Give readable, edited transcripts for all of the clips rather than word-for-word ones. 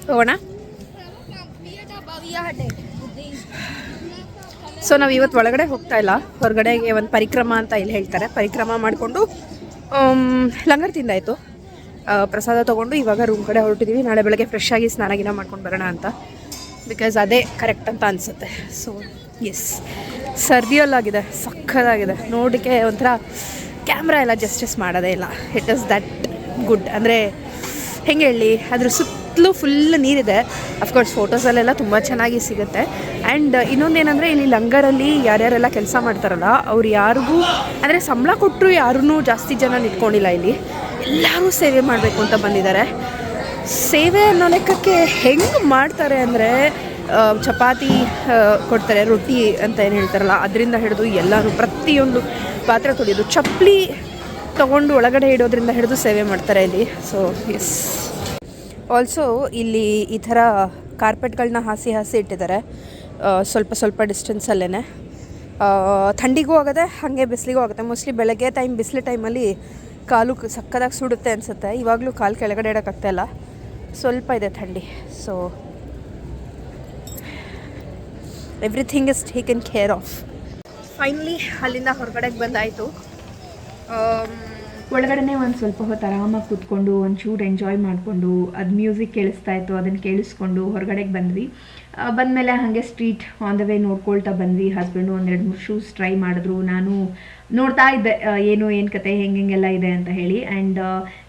ಹೋಗೋಣ. ಸೊ ನಾವು ಇವತ್ತು ಒಳಗಡೆ ಹೋಗ್ತಾ ಇಲ್ಲ, ಹೊರಗಡೆಗೆ ಒಂದು ಪರಿಕ್ರಮ ಅಂತ ಇಲ್ಲಿ ಹೇಳ್ತಾರೆ. ಪರಿಕ್ರಮ ಮಾಡಿಕೊಂಡು ಲಂಗರ್ ತಿಂದಾಯಿತು, ಪ್ರಸಾದ ತೊಗೊಂಡು ಇವಾಗ ರೂಮ್ ಕಡೆ ಹೊರಟಿದ್ದೀವಿ. ನಾಳೆ ಬೆಳಗ್ಗೆ ಫ್ರೆಶ್ ಆಗಿ ಸ್ನಾನ ಮಾಡ್ಕೊಂಡು ಬರೋಣ ಅಂತ, ಬಿಕಾಸ್ ಅದೇ ಕರೆಕ್ಟ್ ಅಂತ ಅನಿಸುತ್ತೆ. ಸೊ ಎಸ್, ಸರ್ದಿಯಲ್ಲಾಗಿದೆ, ಸಕ್ಕದಾಗಿದೆ ನೋಡೋಕ್ಕೆ. ಒಂಥರ ಕ್ಯಾಮ್ರಾ ಎಲ್ಲ ಜಸ್ಟಿಸ್ ಮಾಡೋದೇ ಇಲ್ಲ. It is that good. ಅಂದರೆ ಹೆಂಗೆ ಹೇಳಿ, ಅದ್ರ ಸುತ್ತಲೂ ಫುಲ್ ನೀರಿದೆ. ಅಫ್ಕೋರ್ಸ್ ಫೋಟೋಸಲ್ಲೆಲ್ಲ ತುಂಬ ಚೆನ್ನಾಗಿ ಸಿಗುತ್ತೆ. ಆ್ಯಂಡ್ ಇನ್ನೊಂದೇನೆಂದರೆ ಇಲ್ಲಿ ಲಂಗರಲ್ಲಿ ಯಾರ್ಯಾರೆಲ್ಲ ಕೆಲಸ ಮಾಡ್ತಾರಲ್ಲ ಅವ್ರು ಯಾರಿಗೂ ಅಂದರೆ ಸಂಬಳ ಕೊಟ್ಟರು ಯಾರೂ ಜಾಸ್ತಿ ಜನ ನಿಂತ್ಕೊಂಡಿಲ್ಲ. ಇಲ್ಲಿ ಎಲ್ಲರೂ ಸೇವೆ ಮಾಡಬೇಕು ಅಂತ ಬಂದಿದ್ದಾರೆ. ಸೇವೆ ಅನ್ನೋ ಲೆಕ್ಕಕ್ಕೆ ಹೆಂಗೆ ಮಾಡ್ತಾರೆ ಅಂದರೆ ಚಪಾತಿ ಕೊಡ್ತಾರೆ, ರೊಟ್ಟಿ ಅಂತ ಏನು ಹೇಳ್ತಾರಲ್ಲ ಅದರಿಂದ ಹಿಡಿದು ಎಲ್ಲರೂ ಪ್ರತಿಯೊಂದು ಪಾತ್ರೆ ತೊಳೆಯೋದು, ಚಪ್ಪಲಿ ತೊಗೊಂಡು ಒಳಗಡೆ ಇಡೋದ್ರಿಂದ ಹಿಡಿದು ಸೇವೆ ಮಾಡ್ತಾರೆ ಇಲ್ಲಿ. ಸೊ ಎಸ್, ಆಲ್ಸೋ ಇಲ್ಲಿ ಈ ಥರ ಕಾರ್ಪೆಟ್ಗಳನ್ನ ಹಾಸಿ ಇಟ್ಟಿದ್ದಾರೆ ಸ್ವಲ್ಪ ಸ್ವಲ್ಪ ಡಿಸ್ಟೆನ್ಸಲ್ಲೇ. ಥಂಡಿಗೂ ಆಗುತ್ತೆ, ಹಾಗೆ ಬಿಸಿಲಿಗೂ ಆಗುತ್ತೆ. ಮೋಸ್ಟ್ಲಿ ಬೆಳಗ್ಗೆ ಬಿಸಿಲು ಟೈಮಲ್ಲಿ ಕಾಲು ಸಕ್ಕದಾಗಿ ಸುಡುತ್ತೆ ಅನಿಸುತ್ತೆ. ಇವಾಗಲೂ ಕಾಲು ಕೆಳಗಡೆ ಇಡೋಕ್ಕಾಗ್ತಾಯಿಲ್ಲ, ಸ್ವಲ್ಪ ಇದೆ ಥಂಡಿ. So everything is taken care of. Finally ಅಲ್ಲಿಂದ ಹೊರಗಡೆಗೆ ಬಂದಾಯಿತು. ಒಳಗಡೆ ಒಂದು ಸ್ವಲ್ಪ ಹೊತ್ತು ಆರಾಮಾಗಿ ಕೂತ್ಕೊಂಡು ಒಂಚೂರು ಎಂಜಾಯ್ ಮಾಡಿಕೊಂಡು ಅದು ಮ್ಯೂಸಿಕ್ ಕೇಳಿಸ್ತಾ ಇತ್ತು, ಅದನ್ನು ಕೇಳಿಸ್ಕೊಂಡು ಹೊರಗಡೆಗೆ ಬಂದ್ವಿ. ಬಂದಮೇಲೆ ಹಾಗೆ ಸ್ಟ್ರೀಟ್ ಆನ್ ದ ವೇ ನೋಡ್ಕೊಳ್ತಾ ಬಂದ್ವಿ. ಹಸ್ಬೆಂಡು 1-2-3 ಶೂಸ್ ಟ್ರೈ ಮಾಡಿದ್ರು. ನಾನು ನೋಡ್ತಾ ಇದ್ದೆ ಏನು ಕತೆ ಹೆಂಗೆಲ್ಲ ಇದೆ ಅಂತ ಹೇಳಿ. ಆ್ಯಂಡ್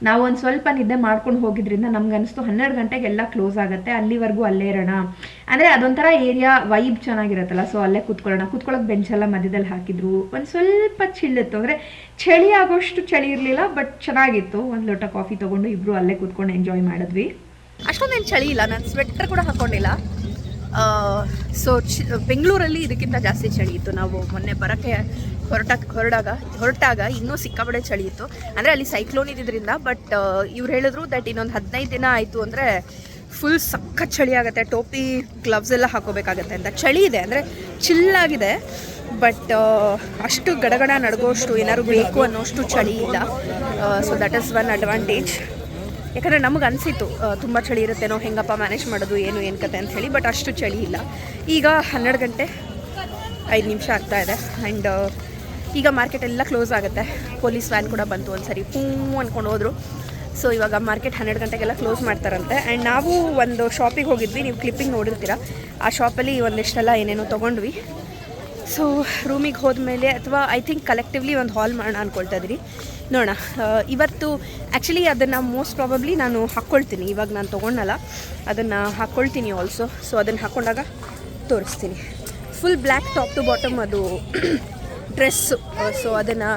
ನಾವು ಒಂದು ಸ್ವಲ್ಪ ನಿದ್ದೆ ಮಾಡ್ಕೊಂಡು ಹೋಗಿದ್ರಿಂದ ನಮ್ಗೆ ಅನಿಸ್ತು 12 ಗಂಟೆಗೆಲ್ಲ ಕ್ಲೋಸ್ ಆಗುತ್ತೆ, ಅಲ್ಲಿವರೆಗೂ ಅಲ್ಲೇ ಇರೋಣ. ಅಂದರೆ ಅದೊಂಥರ ಏರಿಯಾ ವೈಬ್ ಚೆನ್ನಾಗಿರುತ್ತಲ್ಲ, ಸೊ ಅಲ್ಲೇ ಕೂತ್ಕೊಳ್ಳೋಕೆ ಬೆಂಚೆಲ್ಲ ಮಧ್ಯದಲ್ಲಿ ಹಾಕಿದ್ರು. ಒಂದು ಸ್ವಲ್ಪ ಚಿಲ್ಲಿತ್ತು, ಅಂದರೆ ಚಳಿ ಆಗೋಷ್ಟು ಚಳಿ ಇರಲಿಲ್ಲ, ಬಟ್ ಚೆನ್ನಾಗಿತ್ತು. ಒಂದು ಲೋಟ ಕಾಫಿ ತೊಗೊಂಡು ಇಬ್ಬರು ಅಲ್ಲೇ ಕೂತ್ಕೊಂಡು ಎಂಜಾಯ್ ಮಾಡಿದ್ವಿ. ಅಷ್ಟೊಂದೇನು ಚಳಿ ಇಲ್ಲ, ನಾನು ಸ್ವೆಟರ್ ಕೂಡ ಹಾಕ್ಕೊಂಡಿಲ್ಲ. ಸೊ ಬೆಂಗಳೂರಲ್ಲಿ ಇದಕ್ಕಿಂತ ಜಾಸ್ತಿ ಚಳಿ ಇತ್ತು. ನಾವು ಮೊನ್ನೆ ಬರೋಕ್ಕೆ ಹೊರಟಾಗ ಇನ್ನೂ ಸಿಕ್ಕಾಪಟ್ಟೆ ಚಳಿ ಇತ್ತು. ಅಂದರೆ ಅಲ್ಲಿ ಸೈಕ್ಲೋನ್ ಇದ್ದಿದ್ದರಿಂದ. ಬಟ್ ಇವ್ರು ಹೇಳಿದ್ರು ದಟ್ ಇನ್ನೊಂದು 15 ದಿನ ಆಯಿತು ಅಂದರೆ ಫುಲ್ ಸಖತ್ ಚಳಿ ಆಗುತ್ತೆ, ಟೋಪಿ ಗ್ಲವ್ಸ್ ಎಲ್ಲ ಹಾಕೋಬೇಕಾಗತ್ತೆ ಅಂತ. ಚಳಿ ಇದೆ ಅಂದರೆ ಚಿಲ್ಲಾಗಿದೆ, ಬಟ್ ಅಷ್ಟು ಗಡಗಡ ನಡ್ಗೋಷ್ಟು ಏನಾದ್ರು ಬೇಕು ಅನ್ನೋಷ್ಟು ಚಳಿ ಇಲ್ಲ. So that is one advantage. ಯಾಕಂದರೆ ನಮಗೆ ಅನಿಸಿತ್ತು ತುಂಬ ಚಳಿ ಇರುತ್ತೇನೋ, ಹೆಂಗಪ್ಪ ಮ್ಯಾನೇಜ್ ಮಾಡೋದು ಏನು ಕತೆ ಅಂತ ಹೇಳಿ. ಬಟ್ ಅಷ್ಟು ಚಳಿ ಇಲ್ಲ. ಈಗ 12 ಗಂಟೆ 5 ನಿಮಿಷ ಆಗ್ತಾ ಇದೆ. ಆ್ಯಂಡ್ ಈಗ ಮಾರ್ಕೆಟ್ ಎಲ್ಲ ಕ್ಲೋಸ್ ಆಗುತ್ತೆ. ಪೊಲೀಸ್ ವ್ಯಾನ್ ಕೂಡ ಬಂತು, ಒಂದು ಸರಿ ಅಂದ್ಕೊಂಡು ಹೋದರು. ಸೊ ಇವಾಗ ಮಾರ್ಕೆಟ್ 12 ಗಂಟೆಗೆಲ್ಲ ಕ್ಲೋಸ್ ಮಾಡ್ತಾರಂತೆ. ಆ್ಯಂಡ್ ನಾವು ಒಂದು ಶಾಪಿಗೆ ಹೋಗಿದ್ವಿ, ನೀವು ಕ್ಲಿಪ್ಪಿಂಗ್ ನೋಡಿರ್ತೀರ. ಆ ಶಾಪಲ್ಲಿ ಒಂದಿಷ್ಟೆಲ್ಲ ಏನೇನೋ ತೊಗೊಂಡ್ವಿ. ಸೊ ರೂಮಿಗೆ ಹೋದ್ಮೇಲೆ ಅಥವಾ ಐ ಥಿಂಕ್ ಕಲೆಕ್ಟಿವ್ಲಿ ಒಂದು ಹಾಲ್ ಮಾಡೋಣ ಅಂದ್ಕೊಳ್ತಾ ಇದ್ದೀರಿ. ನೋಡೋಣ. ಇವತ್ತು ಆ್ಯಕ್ಚುಲಿ ಅದನ್ನು ಮೋಸ್ಟ್ ಪ್ರಾಬಬ್ಲಿ ನಾನು ಹಾಕ್ಕೊಳ್ತೀನಿ. ಇವಾಗ ನಾನು ತೊಗೊಂಡಲ್ಲ, ಅದನ್ನು ಹಾಕ್ಕೊಳ್ತೀನಿ ಆಲ್ಸೋ. ಸೊ ಅದನ್ನು ಹಾಕ್ಕೊಂಡಾಗ ತೋರಿಸ್ತೀನಿ. Full black top to bottom ಅದು ಡ್ರೆಸ್ಸು. ಸೊ ಅದನ್ನು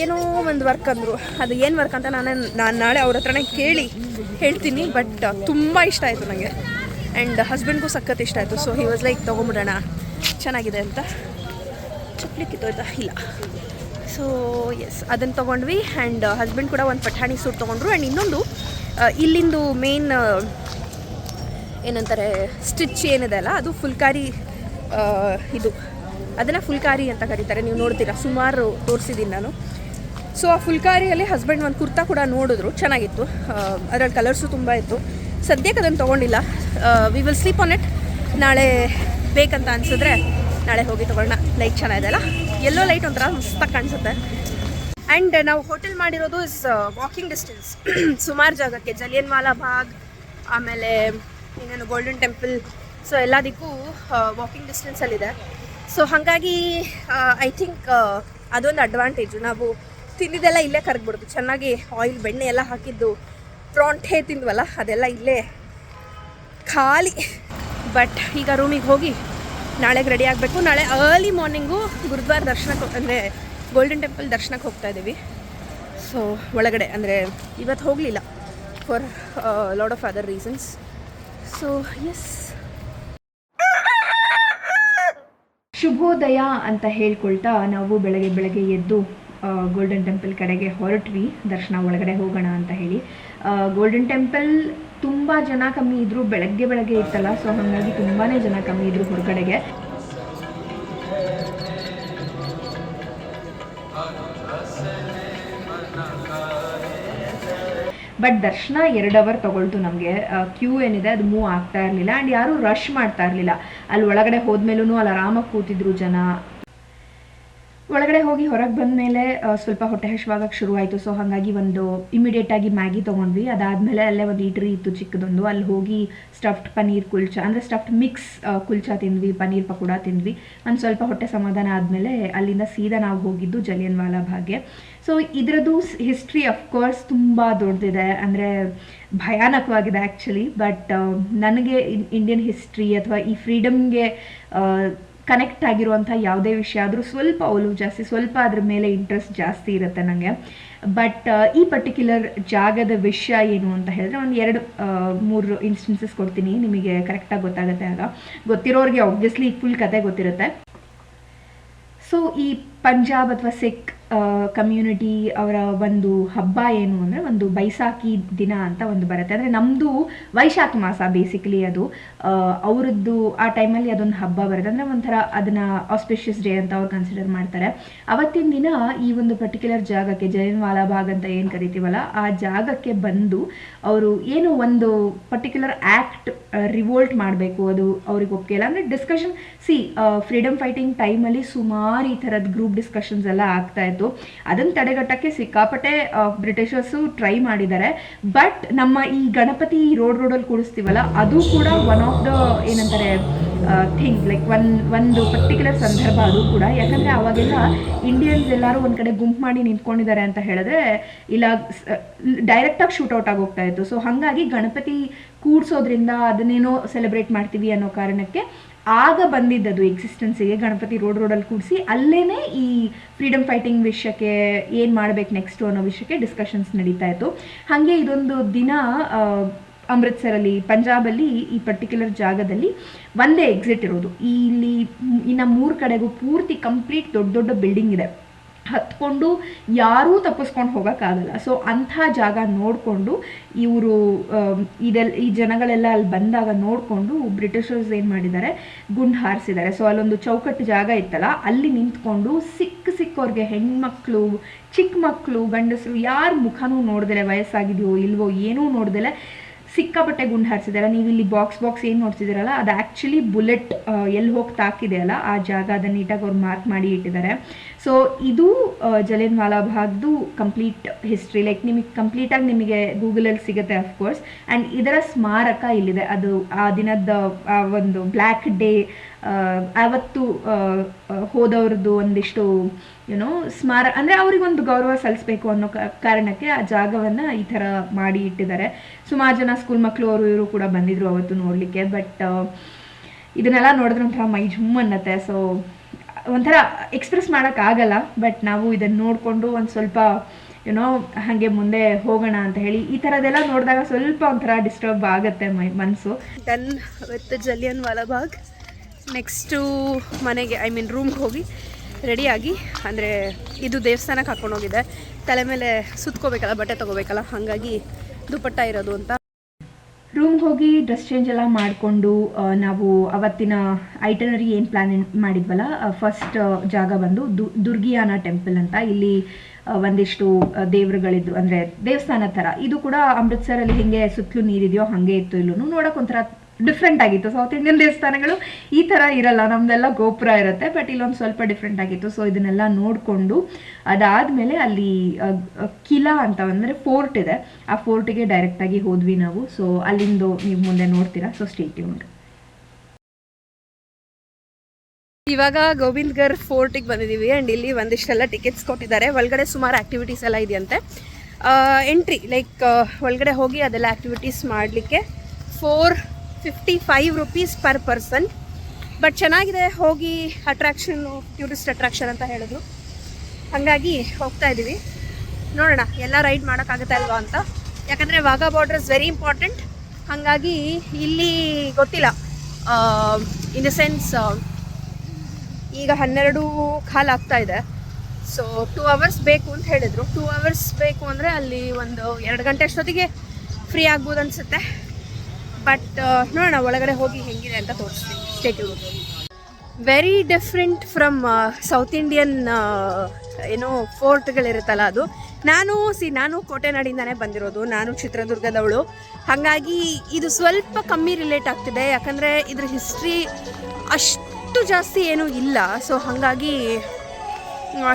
ಏನೋ ಒಂದು ವರ್ಕ್ ಅಂದರು, ಅದು ಏನು ವರ್ಕ್ ಅಂತ ನಾನು ನಾಳೆ ಅವ್ರ ಹತ್ರನೇ ಕೇಳಿ ಹೇಳ್ತೀನಿ. ಬಟ್ ತುಂಬ ಇಷ್ಟ ಆಯಿತು ನನಗೆ, ಆ್ಯಂಡ್ ಹಸ್ಬೆಂಡ್ಗೂ ಸಖತ್ ಇಷ್ಟ ಆಯಿತು. ಸೊ ಹಿ ವಾಸ್ ಲೈಕ್ ತೊಗೊಂಬಿಡೋಣ, ಚೆನ್ನಾಗಿದೆ ಅಂತ. ಚಪ್ಪಲಿ ಕಿತ್ತೋಯ್ತಾ ಇಲ್ಲ. ಸೊ ಎಸ್, ಅದನ್ನು ತೊಗೊಂಡ್ವಿ. ಆ್ಯಂಡ್ ಹಸ್ಬೆಂಡ್ ಕೂಡ ಒಂದು ಪಠಾಣಿ ಸೂಟ್ ತೊಗೊಂಡ್ರು. ಆ್ಯಂಡ್ ಇನ್ನೊಂದು ಇಲ್ಲಿಂದು ಮೇನ್ ಏನಂತಾರೆ ಸ್ಟಿಚ್ ಏನಿದೆ ಅಲ್ಲ, ಅದು ಫುಲ್ಕಾರಿ. ಇದು ಅದನ್ನು ಫುಲ್ಕಾರಿ ಅಂತ ಕರೀತಾರೆ, ನೀವು ನೋಡ್ತೀರಾ, ಸುಮಾರು ತೋರಿಸಿದ್ದೀನಿ ನಾನು. ಸೊ ಆ ಫುಲ್ಕಾರಿಯಲ್ಲಿ ಹಸ್ಬೆಂಡ್ ಒಂದು ಕುರ್ತಾ ಕೂಡ ನೋಡಿದ್ರು, ಚೆನ್ನಾಗಿತ್ತು. ಅದರಲ್ಲಿ ಕಲರ್ಸು ತುಂಬ ಇತ್ತು. ಸದ್ಯಕ್ಕೆ ಅದನ್ನು ತೊಗೊಂಡಿಲ್ಲ. We will sleep on it. ನಾಳೆ ಬೇಕಂತ ಅನಿಸಿದ್ರೆ ನಾಳೆ ಹೋಗಿ ತೊಗೊಳ್ಳೋಣ. ಲೈಟ್ ಚೆನ್ನಾಗಿದೆ ಅಲ್ಲ, ಎಲ್ಲೋ ಲೈಟ್ ಒಂಥರ ಮಸ್ತಾಗಿ ಕಾಣಿಸುತ್ತೆ. ಆ್ಯಂಡ್ ನಾವು ಹೋಟೆಲ್ ಮಾಡಿರೋದು ಇಸ್ ವಾಕಿಂಗ್ ಡಿಸ್ಟೆನ್ಸ್ ಸುಮಾರು ಜಾಗಕ್ಕೆ. ಜಲಿಯನ್ ವಾಲಾ ಬಾಗ್, ಆಮೇಲೆ ಇನ್ನೇನು ಗೋಲ್ಡನ್ ಟೆಂಪಲ್, ಸೊ ಎಲ್ಲದಕ್ಕೂ ವಾಕಿಂಗ್ ಡಿಸ್ಟೆನ್ಸಲ್ಲಿದೆ. ಸೊ ಹಾಗಾಗಿ ಐ ಥಿಂಕ್ ಅದೊಂದು ಅಡ್ವಾಂಟೇಜು. ನಾವು ತಿಂದಿದ್ದೆಲ್ಲ ಇಲ್ಲೇ ಕರಗ್ಬಿಡ್ತು. ಚೆನ್ನಾಗಿ ಆಯಿಲ್ ಬೆಣ್ಣೆ ಎಲ್ಲ ಹಾಕಿದ್ದು ಪ್ರಾಂಠೆ ತಿಂದ್ವಲ್ಲ, ಅದೆಲ್ಲ ಇಲ್ಲೇ ಖಾಲಿ. ಬಟ್ ಈಗ ರೂಮಿಗೆ ಹೋಗಿ ನಾಳೆಗೆ ರೆಡಿ ಆಗಬೇಕು. ನಾಳೆ ಅರ್ಲಿ ಮಾರ್ನಿಂಗು ಗುರುದ್ವಾರ ದರ್ಶನಕ್ಕೆ, ಅಂದರೆ ಗೋಲ್ಡನ್ ಟೆಂಪಲ್ ದರ್ಶನಕ್ಕೆ ಹೋಗ್ತಾ ಇದ್ದೀವಿ. ಸೊ ಒಳಗಡೆ ಅಂದರೆ ಇವತ್ತು ಹೋಗಲಿಲ್ಲ for lot of other reasons. So yes, ಶುಭೋದಯ ಅಂತ ಹೇಳ್ಕೊಳ್ತಾ ನಾವು ಬೆಳಗ್ಗೆ ಎದ್ದು ಗೋಲ್ಡನ್ ಟೆಂಪಲ್ ಕಡೆಗೆ ಹೊರಟ್ವಿ. ದರ್ಶನ ಒಳಗಡೆ ಹೋಗೋಣ ಅಂತ ಹೇಳಿ. ಗೋಲ್ಡನ್ ಟೆಂಪಲ್ ತುಂಬ ಜನ ಕಮ್ಮಿ ಇದ್ದರು, ಬೆಳಗ್ಗೆ ಇತ್ತಲ್ಲ. ಸೊ ಹಾಗಾಗಿ ತುಂಬಾ ಜನ ಕಮ್ಮಿ ಇದ್ದರು ಹೊರಗಡೆಗೆ. ಬಟ್ ದರ್ಶನ 2 ಅವರ್ ತೊಗೊಳ್ತು ನಮಗೆ. ಕ್ಯೂ ಏನಿದೆ ಅದು ಮೂವ್ ಆಗ್ತಾ ಇರಲಿಲ್ಲ ಆ್ಯಂಡ್ ಯಾರೂ ರಶ್ ಮಾಡ್ತಾ ಇರಲಿಲ್ಲ. ಅಲ್ಲಿ ಒಳಗಡೆ ಹೋದ್ಮೇಲೂ ಅಲ್ಲಿ ಆರಾಮಾಗಿ ಕೂತಿದ್ರು ಜನ. ಒಳಗಡೆ ಹೋಗಿ ಹೊರಗೆ ಬಂದ ಮೇಲೆ ಸ್ವಲ್ಪ ಹೊಟ್ಟೆ ಹಶ್ವಾಗಕ್ಕೆ ಶುರುವಾಯಿತು. ಸೊ ಹಾಗಾಗಿ ಒಂದು ಇಮಿಡಿಯೇಟಾಗಿ ಮ್ಯಾಗಿ ತೊಗೊಂಡ್ವಿ. ಅದಾದಮೇಲೆ ಅಲ್ಲೇ ಒಂದು ಈಟ್ರಿ ಇತ್ತು ಚಿಕ್ಕದೊಂದು, ಅಲ್ಲಿ ಹೋಗಿ ಸ್ಟಫ್ಡ್ ಪನ್ನೀರ್ ಕುಲ್ಚಾ ಅಂದರೆ ಸ್ಟಫ್ಡ್ ಮಿಕ್ಸ್ ಕುಲ್ಚಾ ತಿಂದ್ವಿ, ಪನ್ನೀರ್ ಪಕೋಡ ತಿಂದ್ವಿ. ಒಂದು ಸ್ವಲ್ಪ ಹೊಟ್ಟೆ ಸಮಾಧಾನ ಆದಮೇಲೆ ಅಲ್ಲಿಂದ ಸೀದಾ ನಾವು ಹೋಗಿದ್ದು ಜಲಿಯನ್ ವಾಲಾ ಬಾಗ್ಗೆ. ಸೊ ಇದರದ್ದು ಹಿಸ್ಟ್ರಿ ಅಫ್ಕೋರ್ಸ್ ತುಂಬ ದೊಡ್ಡದಿದೆ, ಅಂದರೆ ಭಯಾನಕವಾಗಿದೆ ಆ್ಯಕ್ಚುಲಿ. ಬಟ್ ನನಗೆ ಇಂಡಿಯನ್ ಹಿಸ್ಟ್ರಿ ಅಥವಾ ಈ ಫ್ರೀಡಮ್ಗೆ ಕನೆಕ್ಟ್ ಆಗಿರುವಂಥ ಯಾವುದೇ ವಿಷಯ ಆದರೂ ಸ್ವಲ್ಪ ಒಲವು ಜಾಸ್ತಿ, ಸ್ವಲ್ಪ ಅದ್ರ ಮೇಲೆ ಇಂಟ್ರೆಸ್ಟ್ ಜಾಸ್ತಿ ಇರುತ್ತೆ ನನಗೆ. ಬಟ್ ಈ ಪರ್ಟಿಕ್ಯುಲರ್ ಜಾಗದ ವಿಷಯ ಏನು ಅಂತ ಹೇಳಿದ್ರೆ ಒಂದು 2-3 ಇನ್ಸ್ಟೆನ್ಸಸ್ ಕೊಡ್ತೀನಿ, ನಿಮಗೆ ಕರೆಕ್ಟಾಗಿ ಗೊತ್ತಾಗುತ್ತೆ. ಆಗ ಗೊತ್ತಿರೋರಿಗೆ ಆಬ್ವಿಯಸ್ಲಿ ಫುಲ್ ಕತೆ ಗೊತ್ತಿರುತ್ತೆ. ಸೊ ಈ ಪಂಜಾಬ್ ಅಥವಾ ಸಿಖ್ ಕಮ್ಯುನಿಟಿ ಅವರ ಒಂದು ಹಬ್ಬ ಏನು ಅಂದರೆ ಒಂದು ಬೈಸಾಖಿ ದಿನ ಅಂತ ಒಂದು ಬರುತ್ತೆ. ಅಂದರೆ ನಮ್ಮದು ವೈಶಾಖ ಮಾಸ ಬೇಸಿಕಲಿ ಅದು, ಅವರದ್ದು ಆ ಟೈಮಲ್ಲಿ ಅದೊಂದು ಹಬ್ಬ ಬರುತ್ತೆ. ಅಂದರೆ ಒಂಥರ ಅದನ್ನು ಆಸ್ಪಿಷಿಯಸ್ ಡೇ ಅಂತ ಅವ್ರು ಕನ್ಸಿಡರ್ ಮಾಡ್ತಾರೆ. ಅವತ್ತಿನ ದಿನ ಈ ಒಂದು ಪರ್ಟಿಕ್ಯುಲರ್ ಜಾಗಕ್ಕೆ ಜಲಿಯನ್ ವಾಲಾ ಬಾಗ್ ಅಂತ ಏನು ಕರಿತೀವಲ್ಲ ಆ ಜಾಗಕ್ಕೆ ಬಂದು ಅವರು ಏನು ಒಂದು ಪರ್ಟಿಕ್ಯುಲರ್ ಆ್ಯಕ್ಟ್ ರಿವೋಲ್ಟ್ ಮಾಡಬೇಕು, ಅದು ಅವ್ರಿಗೆ ಒಪ್ಪಿಲ್ಲ. ಅಂದರೆ ಡಿಸ್ಕಷನ್ ಫ್ರೀಡಮ್ ಫೈಟಿಂಗ್ ಟೈಮಲ್ಲಿ ಸುಮಾರು ಈ ಥರದ ಗ್ರೂಪ್ ಡಿಸ್ಕಷನ್ಸ್ ಎಲ್ಲ ಆಗ್ತಾ ಇತ್ತು. ಅದನ್ನು ತಡೆಗಟ್ಟಕ್ಕೆ ಸಿಕ್ಕಾಪಟ್ಟೆ ಬ್ರಿಟಿಷರ್ಸು ಟ್ರೈ ಮಾಡಿದ್ದಾರೆ. ಬಟ್ ನಮ್ಮ ಈ ಗಣಪತಿ ರೋಡಲ್ಲಿ ಕೂಡಿಸ್ತೀವಲ್ಲ ಅದು ಕೂಡ ಒನ್ ಆಫ್ ದ ಏನಂತಾರೆ ಥಿಂಗ್, ಲೈಕ್ ಒಂದು ಪರ್ಟಿಕ್ಯುಲರ್ ಸಂದರ್ಭ ಅದು ಕೂಡ. ಯಾಕಂದರೆ ಅವಾಗೆಲ್ಲ ಇಂಡಿಯನ್ಸ್ ಎಲ್ಲರೂ ಒಂದು ಕಡೆ ಗುಂಪು ಮಾಡಿ ನಿಂತ್ಕೊಂಡಿದ್ದಾರೆ ಅಂತ ಹೇಳಿದ್ರೆ ಇಲ್ಲ ಡೈರೆಕ್ಟಾಗಿ ಶೂಟೌಟ್ ಆಗೋಗ್ತಾ ಇತ್ತು. ಸೊ ಹಾಗಾಗಿ ಗಣಪತಿ ಕೂಡ್ಸೋದ್ರಿಂದ ಅದನ್ನೇನೋ ಸೆಲೆಬ್ರೇಟ್ ಮಾಡ್ತೀವಿ ಅನ್ನೋ ಕಾರಣಕ್ಕೆ ಆಗ ಬಂದಿದ್ದದು ಎಕ್ಸಿಸ್ಟೆನ್ಸಿಗೆ. ಗಣಪತಿ ರೋಡಲ್ಲಿ ಕೂಡಿಸಿ ಅಲ್ಲೇ ಈ ಫ್ರೀಡಮ್ ಫೈಟಿಂಗ್ ವಿಷಯಕ್ಕೆ ಏನು ಮಾಡಬೇಕು ನೆಕ್ಸ್ಟು ಅನ್ನೋ ವಿಷಯಕ್ಕೆ ಡಿಸ್ಕಷನ್ಸ್ ನಡೀತಾ ಇತ್ತು. ಹಾಗೆ ಇದೊಂದು ದಿನ ಅಮೃತ್ಸರಲ್ಲಿ ಪಂಜಾಬಲ್ಲಿ ಈ ಪರ್ಟಿಕ್ಯುಲರ್ ಜಾಗದಲ್ಲಿ ಒಂದೇ ಎಕ್ಸಿಟ್ ಇರೋದು. ಇಲ್ಲಿ ಇನ್ನು 3 ಕಡೆಗೂ ಪೂರ್ತಿ ಕಂಪ್ಲೀಟ್ ದೊಡ್ಡ ಬಿಲ್ಡಿಂಗ್ ಇದೆ, ಹತ್ಕೊಂಡು ಯಾರೂ ತಪ್ಪಿಸ್ಕೊಂಡು ಹೋಗೋಕ್ಕಾಗಲ್ಲ. ಸೊ ಅಂಥ ಜಾಗ ನೋಡಿಕೊಂಡು ಇವರು ಈ ಜನಗಳೆಲ್ಲ ಅಲ್ಲಿ ಬಂದಾಗ ನೋಡಿಕೊಂಡು ಬ್ರಿಟಿಷರ್ಸ್ ಏನು ಮಾಡಿದ್ದಾರೆ, ಗುಂಡು ಹಾರಿಸಿದ್ದಾರೆ. ಸೊ ಅಲ್ಲೊಂದು ಚೌಕಟ್ಟು ಜಾಗ ಇತ್ತಲ್ಲ, ಅಲ್ಲಿ ನಿಂತ್ಕೊಂಡು ಸಿಕ್ಕವ್ರಿಗೆ ಹೆಣ್ಮಕ್ಳು, ಚಿಕ್ಕ ಮಕ್ಕಳು, ಗಂಡಸರು ಯಾರ ಮುಖನೂ ನೋಡ್ದಲೆ, ವಯಸ್ಸಾಗಿದೆಯೋ ಇಲ್ವೋ ಏನೂ ನೋಡ್ದಲೆ ಸಿಕ್ಕಾಪಟ್ಟೆ ಗುಂಡು ಹಾರಿಸಿದ್ದಾರೆ. ನೀವು ಇಲ್ಲಿ ಬಾಕ್ಸ್ ಏನು ನೋಡ್ತಿದ್ದೀರಲ್ಲ ಅದು ಆ್ಯಕ್ಚುಲಿ ಬುಲೆಟ್ ಎಲ್ಲಿ ಹೋಗಿ ತಾಕಿದೆ ಆ ಜಾಗ, ಅದನ್ನು ನೀಟಾಗಿ ಅವ್ರು ಮಾರ್ಕ್ ಮಾಡಿ ಇಟ್ಟಿದ್ದಾರೆ. ಸೊ ಇದು ಜಲಿಯನ್ ವಾಲಾ ಬಾಗ್ದು ಕಂಪ್ಲೀಟ್ ಹಿಸ್ಟ್ರಿ. ಲೈಕ್ ನಿಮಗೆ ಗೂಗಲಲ್ಲಿ ಸಿಗುತ್ತೆ ಅಫ್ಕೋರ್ಸ್. ಆ್ಯಂಡ್ ಇದರ ಸ್ಮಾರಕ ಇಲ್ಲಿದೆ. ಅದು ಆ ದಿನದ ಒಂದು ಬ್ಲ್ಯಾಕ್ ಡೇ ಆವತ್ತು ಹೋದವ್ರದ್ದು ಒಂದಿಷ್ಟು ಸ್ಮಾರಕ, ಅಂದರೆ ಅವ್ರಿಗೊಂದು ಗೌರವ ಸಲ್ಲಿಸಬೇಕು ಅನ್ನೋ ಕಾರಣಕ್ಕೆ ಆ ಜಾಗವನ್ನು ಈ ಥರ ಮಾಡಿ ಇಟ್ಟಿದ್ದಾರೆ. ಸುಮಾರು ಜನ ಸ್ಕೂಲ್ ಮಕ್ಕಳು ಇವರು ಕೂಡ ಬಂದಿದ್ರು ಅವತ್ತು ನೋಡಲಿಕ್ಕೆ. ಬಟ್ ಇದನ್ನೆಲ್ಲ ನೋಡಿದ್ರೆ ಒಂಥರ ಮೈ ಜುಮ್ ಅನ್ನತ್ತೆ. ಸೊ ಒಂಥರ ಎಕ್ಸ್ಪ್ರೆಸ್ ಮಾಡೋಕ್ಕಾಗಲ್ಲ. ಬಟ್ ನಾವು ಇದನ್ನು ನೋಡಿಕೊಂಡು ಒಂದು ಸ್ವಲ್ಪ ಹಾಗೆ ಮುಂದೆ ಹೋಗೋಣ ಅಂತ ಹೇಳಿ ಈ ಥರದ್ದೆಲ್ಲ ನೋಡಿದಾಗ ಸ್ವಲ್ಪ ಒಂಥರ ಡಿಸ್ಟರ್ಬ್ ಆಗುತ್ತೆ ಮನಸ್ಸು. Done with Jallian Vala Bagh. Next ಮನೆಗೆ ರೂಮ್ಗೆ ಹೋಗಿ ರೆಡಿಯಾಗಿ, ಅಂದರೆ ಇದು ದೇವಸ್ಥಾನಕ್ಕೆ ಹಾಕ್ಕೊಂಡೋಗಿದೆ, ತಲೆ ಮೇಲೆ ಸುತ್ಕೋಬೇಕಲ್ಲ, ಬಟ್ಟೆ ತೊಗೋಬೇಕಲ್ಲ, ಹಾಗಾಗಿ ದುಪಟ್ಟ ಇರೋದು ಅಂತ. ರೂಮ್ಗೆ ಹೋಗಿ ಡ್ರೆಸ್ ಚೇಂಜ್ ಎಲ್ಲ ಮಾಡಿಕೊಂಡು ನಾವು ಅವತ್ತಿನ ಐಟನರಿ ಏನು ಪ್ಲ್ಯಾನ್ ಮಾಡಿದ್ವಲ್ಲ, ಫಸ್ಟ್ ಜಾಗ ಬಂದು ದುರ್ಗಿಯಾನ ಟೆಂಪಲ್ ಅಂತ. ಇಲ್ಲಿ ಒಂದಿಷ್ಟು ದೇವರುಗಳಿದ್ರು, ಅಂದರೆ ದೇವಸ್ಥಾನ ಥರ. ಇದು ಕೂಡ ಅಮೃತ್ಸರಲ್ಲಿ ಹಿಂಗೆ ಸುತ್ತಲೂ ನೀರಿದೆಯೋ ಹಾಗೆ ಇತ್ತು. ಇಲ್ಲೂ ನೋಡೋಕೆ ಒಂಥರ ಡಿಫ್ರೆಂಟ್ ಆಗಿತ್ತು. ಸೌತ್ ಇಂಡಿಯನ್ ದೇವಸ್ಥಾನಗಳು ಈ ಥರ ಇರಲ್ಲ, ನಮ್ಮದೆಲ್ಲ ಗೋಪುರ ಇರುತ್ತೆ. ಬಟ್ ಇಲ್ಲೊಂದು ಸ್ವಲ್ಪ ಡಿಫ್ರೆಂಟ್ ಆಗಿತ್ತು. ಸೊ ಇದನ್ನೆಲ್ಲ ನೋಡಿಕೊಂಡು ಅದಾದಮೇಲೆ ಅಲ್ಲಿ ಕಿಲಾ ಅಂತ ಅಂದರೆ ಫೋರ್ಟ್ ಇದೆ, ಆ ಫೋರ್ಟಿಗೆ ಡೈರೆಕ್ಟಾಗಿ ಹೋದ್ವಿ ನಾವು. ಸೊ ಅಲ್ಲಿಂದ ನೀವು ಮುಂದೆ ನೋಡ್ತೀರಾ. So stay tuned. ಇವಾಗ ಗೋವಿಂದ್ಗರ್ ಫೋರ್ಟಿಗೆ ಬಂದಿದ್ದೀವಿ. ಆ್ಯಂಡ್ ಇಲ್ಲಿ ಒಂದಿಷ್ಟೆಲ್ಲ ಟಿಕೆಟ್ಸ್ ಕೊಟ್ಟಿದ್ದಾರೆ. ಒಳಗಡೆ ಸುಮಾರು ಆ್ಯಕ್ಟಿವಿಟೀಸ್ ಎಲ್ಲ ಇದೆಯಂತೆ. ಎಂಟ್ರಿ ಲೈಕ್ ಒಳಗಡೆ ಹೋಗಿ ಅದೆಲ್ಲ ಆ್ಯಕ್ಟಿವಿಟೀಸ್ ಮಾಡಲಿಕ್ಕೆ 455 ರೂಪೀಸ್ ಪರ್ ಪರ್ಸನ್. ಬಟ್ ಚೆನ್ನಾಗಿದೆ, ಹೋಗಿ ಅಟ್ರಾಕ್ಷನ್ನು, ಟೂರಿಸ್ಟ್ ಅಟ್ರಾಕ್ಷನ್ ಅಂತ ಹೇಳಿದ್ರು. ಹಾಗಾಗಿ ಹೋಗ್ತಾ ಇದ್ದೀವಿ, ನೋಡೋಣ ಎಲ್ಲ ರೈಡ್ ಮಾಡೋಕ್ಕಾಗುತ್ತೆ ಅಲ್ವಾ ಅಂತ. ಯಾಕಂದರೆ Wagah border is very important. ಹಾಗಾಗಿ ಇಲ್ಲಿ ಗೊತ್ತಿಲ್ಲ, ಇನ್ ದ ಸೆನ್ಸ್ ಈಗ 12:15 ಆಗ್ತಾ ಇದೆ. ಸೊ 2 ಅವರ್ಸ್ ಬೇಕು ಅಂತ ಹೇಳಿದರು. 2 ಅವರ್ಸ್ ಬೇಕು ಅಂದರೆ ಅಲ್ಲಿ ಒಂದು 2 ಗಂಟೆ ಅಷ್ಟೊತ್ತಿಗೆ ಫ್ರೀ ಆಗ್ಬೋದು ಅನಿಸುತ್ತೆ. ಬಟ್ ನೋಡೋಣ ಒಳಗಡೆ ಹೋಗಿ ಹೆಂಗಿದೆ ಅಂತ ತೋರಿಸ್ತೀನಿ. Stay tuned. Very different from south Indian ಫೋರ್ಟ್ಗಳಿರುತ್ತಲ್ಲ ಅದು. ನಾನು ಕೋಟೆನಾಡಿಂದಾನೇ ಬಂದಿರೋದು, ನಾನು ಚಿತ್ರದುರ್ಗದವಳು. ಹಾಗಾಗಿ ಇದು ಸ್ವಲ್ಪ ಕಮ್ಮಿ ರಿಲೇಟ್ ಆಗ್ತಿದೆ, ಯಾಕಂದರೆ ಇದ್ರ ಹಿಸ್ಟ್ರಿ ಅಷ್ಟು ಜಾಸ್ತಿ ಏನೂ ಇಲ್ಲ. ಸೊ ಹಾಗಾಗಿ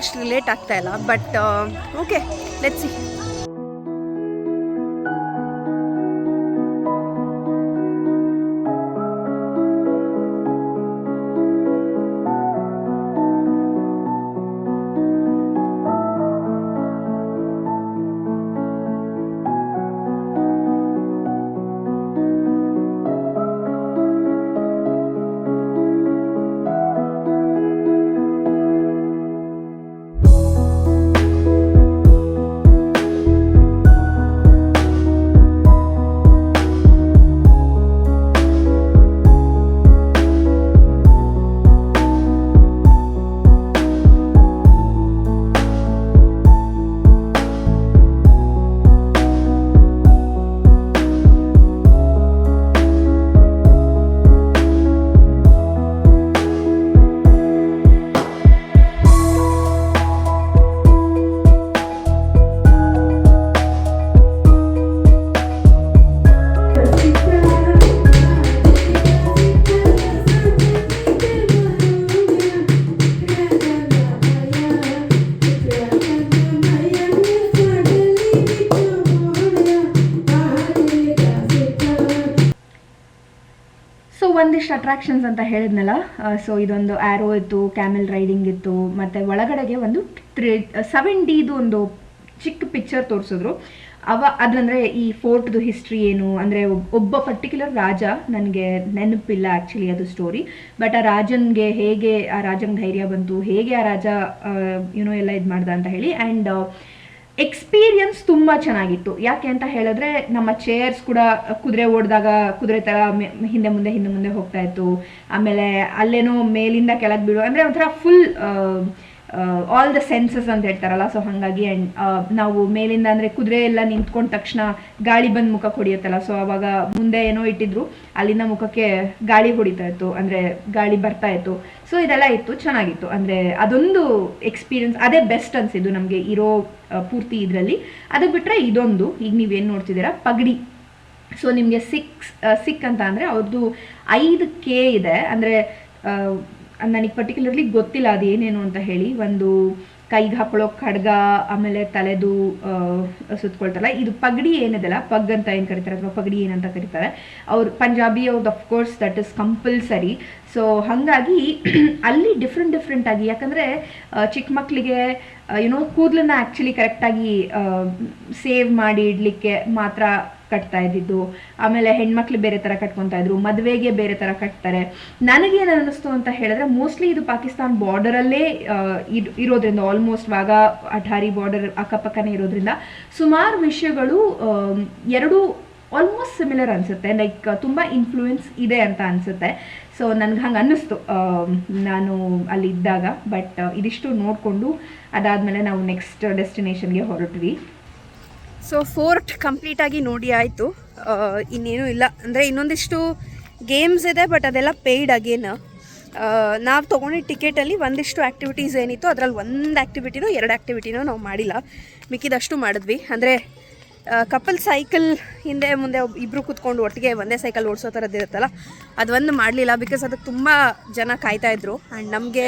ಅಷ್ಟು ರಿಲೇಟ್ ಆಗ್ತಾ ಇಲ್ಲ. But okay, let's see. ಒಂದಿಷ್ಟು ಅಟ್ರಾಕ್ಷನ್ಸ್ ಅಂತ ಹೇಳಿದ್ನಲ್ಲ. ಸೊ ಇದೊಂದು ಆ್ಯರೋ ಇತ್ತು, ಕ್ಯಾಮೆಲ್ ರೈಡಿಂಗ್ ಇತ್ತು, ಮತ್ತು ಒಳಗಡೆಗೆ ಒಂದು 7Dದು ಒಂದು ಚಿಕ್ಕ ಪಿಕ್ಚರ್ ತೋರಿಸಿದ್ರು. ಅದಂದರೆ ಈ ಫೋರ್ಟ್ದು ಹಿಸ್ಟ್ರಿ ಏನು ಅಂದರೆ, ಒಬ್ಬ ಪರ್ಟಿಕ್ಯುಲರ್ ರಾಜ, ನನಗೆ ನೆನಪಿಲ್ಲ ಆ್ಯಕ್ಚುಲಿ ಅದು ಸ್ಟೋರಿ, ಬಟ್ ಆ ರಾಜನಿಗೆ ಹೇಗೆ ಆ ರಾಜಂಗೆ ಧೈರ್ಯ ಬಂತು, ಹೇಗೆ ಆ ರಾಜ ಎಲ್ಲ ಇದು ಮಾಡ್ದ ಅಂತ ಹೇಳಿ. ಆ್ಯಂಡ್ ಎಕ್ಸ್ಪೀರಿಯನ್ಸ್ ತುಂಬ ಚೆನ್ನಾಗಿತ್ತು. ಯಾಕೆ ಅಂತ ಹೇಳಿದ್ರೆ, ನಮ್ಮ ಚೇರ್ಸ್ ಕೂಡ ಕುದುರೆ ಓಡಿದಾಗ ಕುದುರೆ ಥರ ಹಿಂದೆ ಮುಂದೆ ಹೋಗ್ತಾ ಇತ್ತು. ಆಮೇಲೆ ಅಲ್ಲೇನೋ ಮೇಲಿಂದ ಕೆಳಗೆ ಬೀಳೋ, ಅಂದರೆ ಒಂಥರ ಫುಲ್ ಆಲ್ ದ ಸೆನ್ಸಸ್ ಅಂತ ಹೇಳ್ತಾರಲ್ಲ. ಸೊ ಹಾಗಾಗಿ ನಾವು ಮೇಲಿಂದ ಅಂದರೆ ಕುದುರೆ ಎಲ್ಲ ನಿಂತ್ಕೊಂಡ ತಕ್ಷಣ ಗಾಳಿ ಬಂದು ಮುಖಕ್ಕೆ ಹೊಡಿಯುತ್ತಲ್ಲ, ಸೊ ಅವಾಗ ಮುಂದೆ ಏನೋ ಇಟ್ಟಿದ್ರು, ಅಲ್ಲಿಂದ ಮುಖಕ್ಕೆ ಗಾಳಿ ಹೊಡಿತಾ ಇತ್ತು, ಅಂದರೆ ಗಾಳಿ ಬರ್ತಾ ಇತ್ತು. ಸೊ ಇದೆಲ್ಲ ಇತ್ತು, ಚೆನ್ನಾಗಿತ್ತು. ಅಂದರೆ ಅದೊಂದು ಎಕ್ಸ್ಪೀರಿಯನ್ಸ್, ಅದೇ ಬೆಸ್ಟ್ ಅನಿಸಿದ್ದು ನಮಗೆ ಇರೋ ಪೂರ್ತಿ ಇದರಲ್ಲಿ. ಅದು ಬಿಟ್ಟರೆ ಇದೊಂದು, ಈಗ ನೀವೇನು ನೋಡ್ತಿದ್ದೀರಾ ಪಗಡಿ. ಸೊ ನಿಮಗೆ ಸಿಕ್ ಅಂತ ಅಂದರೆ ಅವ್ರದ್ದು 5K ಇದೆ. ಅಂದರೆ ನನಗೆ ಪರ್ಟಿಕ್ಯುಲರ್ಲಿ ಗೊತ್ತಿಲ್ಲ ಅದು ಏನೇನು ಅಂತ ಹೇಳಿ. ಒಂದು ಕೈಗೆ ಹಾಕೊಳ್ಳೋ ಖಡ್ಗ, ಆಮೇಲೆ ತಲೆದು ಸುತ್ಕೊಳ್ತಾರಲ್ಲ, ಇದು ಪಗಡಿ ಏನಿದೆಲ್ಲ, ಪಗ್ ಅಂತ ಏನು ಕರೀತಾರೆ ಅಥವಾ ಪಗಡಿ ಏನಂತ ಕರೀತಾರೆ ಅವ್ರು ಪಂಜಾಬಿ ಅವ್ರದ್ದು. Of course that is compulsory. So ಹಾಗಾಗಿ ಅಲ್ಲಿ ಡಿಫ್ರೆಂಟ್ ಆಗಿ, ಯಾಕಂದರೆ ಚಿಕ್ಕ ಮಕ್ಕಳಿಗೆ ಕೂದಲನ್ನ ಆ್ಯಕ್ಚುಲಿ ಕರೆಕ್ಟಾಗಿ ಸೇವ್ ಮಾಡಿ ಇಡಲಿಕ್ಕೆ ಮಾತ್ರ ಕಟ್ತಾ ಇದ್ದಿದ್ದು. ಆಮೇಲೆ ಹೆಣ್ಮಕ್ಳು ಬೇರೆ ಥರ ಕಟ್ಕೊತಾ ಇದ್ರು, ಮದುವೆಗೆ ಬೇರೆ ಥರ ಕಟ್ತಾರೆ. ನನಗೇನು ಅನ್ನಿಸ್ತು ಅಂತ ಹೇಳಿದ್ರೆ, ಮೋಸ್ಟ್ಲಿ ಇದು ಪಾಕಿಸ್ತಾನ್ ಬಾರ್ಡರಲ್ಲೇ ಇರೋದ್ರಿಂದ, ಆಲ್ಮೋಸ್ಟ್ ವಾಘಾ ಅಠಾರಿ ಬಾರ್ಡರ್ ಅಕ್ಕಪಕ್ಕನೇ ಇರೋದ್ರಿಂದ ಸುಮಾರು ವಿಷಯಗಳು ಎರಡು ಆಲ್ಮೋಸ್ಟ್ ಸಿಮಿಲರ್ ಅನಿಸುತ್ತೆ. ಲೈಕ್ ತುಂಬ ಇನ್ಫ್ಲೂಯೆನ್ಸ್ ಇದೆ ಅಂತ ಅನಿಸುತ್ತೆ. ಸೊ ನನಗೆ ಹಂಗೆ ಅನ್ನಿಸ್ತು ನಾನು ಅಲ್ಲಿ ಇದ್ದಾಗ. ಬಟ್ ಇದಿಷ್ಟು ನೋಡಿಕೊಂಡು ಅದಾದಮೇಲೆ ನಾವು ನೆಕ್ಸ್ಟ್ ಡೆಸ್ಟಿನೇಷನ್ಗೆ ಹೊರಟ್ವಿ. ಸೊ ಫೋರ್ಟ್ ಕಂಪ್ಲೀಟಾಗಿ ನೋಡಿ ಆಯಿತು. ಇನ್ನೇನೂ ಇಲ್ಲ, ಅಂದರೆ ಇನ್ನೊಂದಿಷ್ಟು ಗೇಮ್ಸ್ ಇದೆ, ಬಟ್ ಅದೆಲ್ಲ ಪೇಯ್ಡ್ ಅಗೇನ್. ನಾವು ತೊಗೊಂಡಿದ್ದ ಟಿಕೆಟಲ್ಲಿ ಒಂದಿಷ್ಟು ಆ್ಯಕ್ಟಿವಿಟೀಸ್ ಏನಿತ್ತು, ಅದರಲ್ಲಿ ಒಂದು ಆ್ಯಕ್ಟಿವಿಟಿನೋ 2 ಆ್ಯಕ್ಟಿವಿಟಿನೋ ನಾವು ಮಾಡಿಲ್ಲ, ಮಿಕ್ಕಿದಷ್ಟು ಮಾಡಿದ್ವಿ. ಅಂದರೆ ಕಪಲ್ ಸೈಕಲ್ ಹಿಂದೆ ಮುಂದೆ ಇಬ್ಬರು ಕೂತ್ಕೊಂಡು ಒಟ್ಟಿಗೆ ಒಂದೇ ಸೈಕಲ್ ಓಡಿಸೋ ಥರದ್ದು ಇರುತ್ತಲ್ಲ, ಅದೊಂದು ಮಾಡಲಿಲ್ಲ. ಬಿಕಾಸ್ ಅದಕ್ಕೆ ತುಂಬ ಜನ ಕಾಯ್ತಾಯಿದ್ರು, ಆ್ಯಂಡ್ ನಮಗೆ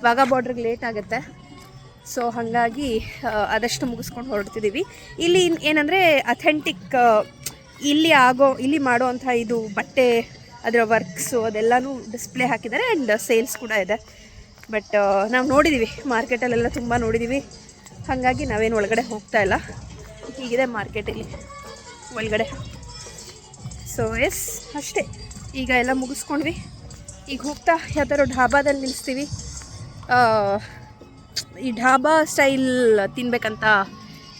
ವಾಘಾ ಬಾರ್ಡ್ರಿಗೆ ಲೇಟ್ ಆಗುತ್ತೆ. ಸೊ ಹಾಗಾಗಿ ಅದಷ್ಟು ಮುಗಿಸ್ಕೊಂಡು ಹೊರಡ್ತಿದ್ದೀವಿ. ಇಲ್ಲಿ ಏನಂದರೆ ಅಥೆಂಟಿಕ್ ಇಲ್ಲಿ ಮಾಡೋ ಅಂಥ ಇದು ಬಟ್ಟೆ, ಅದರ ವರ್ಕ್ಸು ಅದೆಲ್ಲನೂ ಡಿಸ್ಪ್ಲೇ ಹಾಕಿದ್ದಾರೆ. ಆ್ಯಂಡ್ ಸೇಲ್ಸ್ ಕೂಡ ಇದೆ. ಬಟ್ ನಾವು ನೋಡಿದ್ದೀವಿ, ಮಾರ್ಕೆಟಲ್ಲೆಲ್ಲ ತುಂಬ ನೋಡಿದ್ದೀವಿ. ಹಾಗಾಗಿ ನಾವೇನು ಒಳಗಡೆ ಹೋಗ್ತಾ ಇಲ್ಲ. ಹೀಗಿದೆ ಮಾರ್ಕೆಟಲ್ಲಿ ಒಳಗಡೆ. ಸೊ ಎಸ್, ಅಷ್ಟೇ. ಈಗ ಎಲ್ಲ ಮುಗಿಸ್ಕೊಂಡ್ವಿ. ಈಗ ಹೋಗ್ತಾ ಯಾವ್ದಾದ್ರು ಢಾಬಾದಲ್ಲಿ ನಿಲ್ಲಿಸ್ತೀವಿ. ಈ ಢಾಬಾ ಸ್ಟೈಲ್ ತಿನ್ಬೇಕಂತ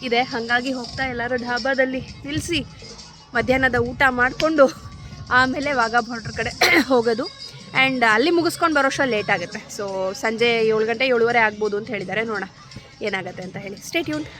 ಇದೆ. ಹಾಗಾಗಿ ಹೋಗ್ತಾ ಎಲ್ಲರೂ ಢಾಬಾದಲ್ಲಿ ನಿಲ್ಲಿಸಿ ಮಧ್ಯಾಹ್ನದ ಊಟ ಮಾಡಿಕೊಂಡು ಆಮೇಲೆ ವಾಘಾ ಬಾರ್ಡ್ರ್ ಕಡೆ ಹೋಗೋದು. ಆ್ಯಂಡ್ ಅಲ್ಲಿ ಮುಗಿಸ್ಕೊಂಡು ಬರೋಷ್ಟು ಲೇಟ್ ಆಗುತ್ತೆ. ಸೊ ಸಂಜೆ 7 ಗಂಟೆ 7:15 ಆಗ್ಬೋದು ಅಂತ ಹೇಳಿದ್ದಾರೆ. ನೋಡೋಣ ಏನಾಗುತ್ತೆ ಅಂತ ಹೇಳಿ. Stay tuned.